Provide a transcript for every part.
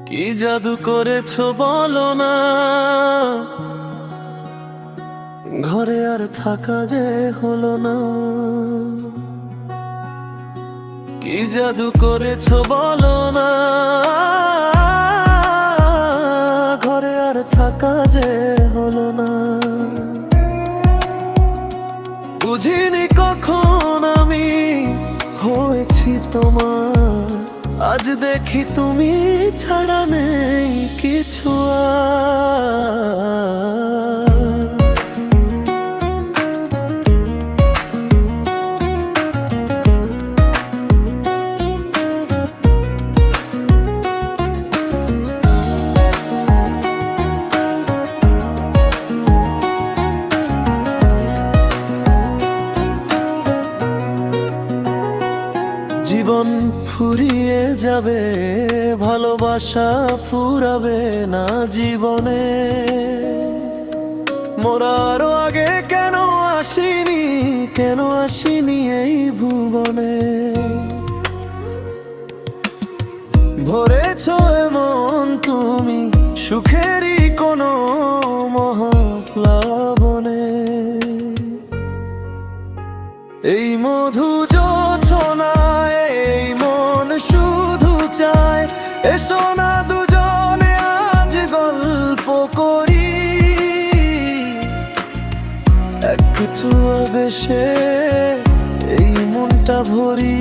কি জাদু করেছো বলো না, ঘরে আর থাকা যে হলো না। কি জাদু করেছো বলো না, ঘরে আর থাকা যে হলো না। বুঝিনি কখন আমি হয়েছি তোমার, আজ দেখি তুমি ছাড়া নেই কিছু আর। জীবন ফুরিয়ে যাবে, ভালোবাসা ফুরাবে না জীবনে। মোরারও আগে কেন আসিনি, কেন আসিনি এই ভুবনে। ভরেছ এমন তুমি সুখেরই কোনো মহাপ্লাবনে। এই মধু যোছনায় এই মন শুধু চায়, এসো না দুজনে আজ গল্প করি। একটু বেশে এই মনটা ভরি।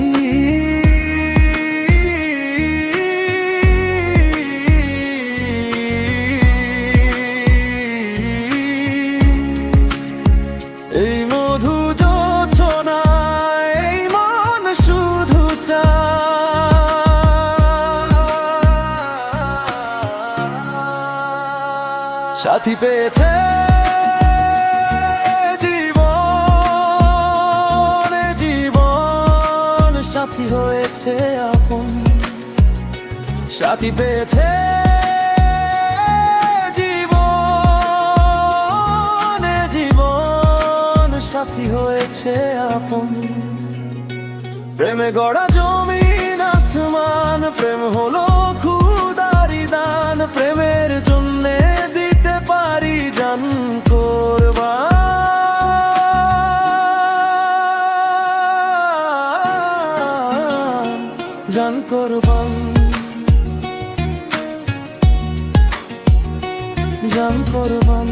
এই মধু যোছনায় এই মন শুধু চায়, সাথী পেয়েছে জীবন, জীবন সাথী হয়েছে আপন। সাথী পেয়েছে সাথী হয়েছে আপন। প্রেমে গড়া জমিন আসমান, প্রেম হলো খুদারি দান। প্রেমের জন্যে দিতে পারি জান কোরবান, জান কোরবান, জান কোরবান।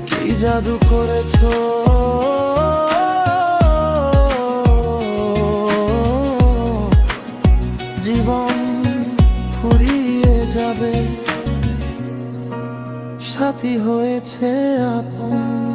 কি জাদু করেছো, জীবন ফুরিয়ে যাবে, সাথী হয়েছে আপন।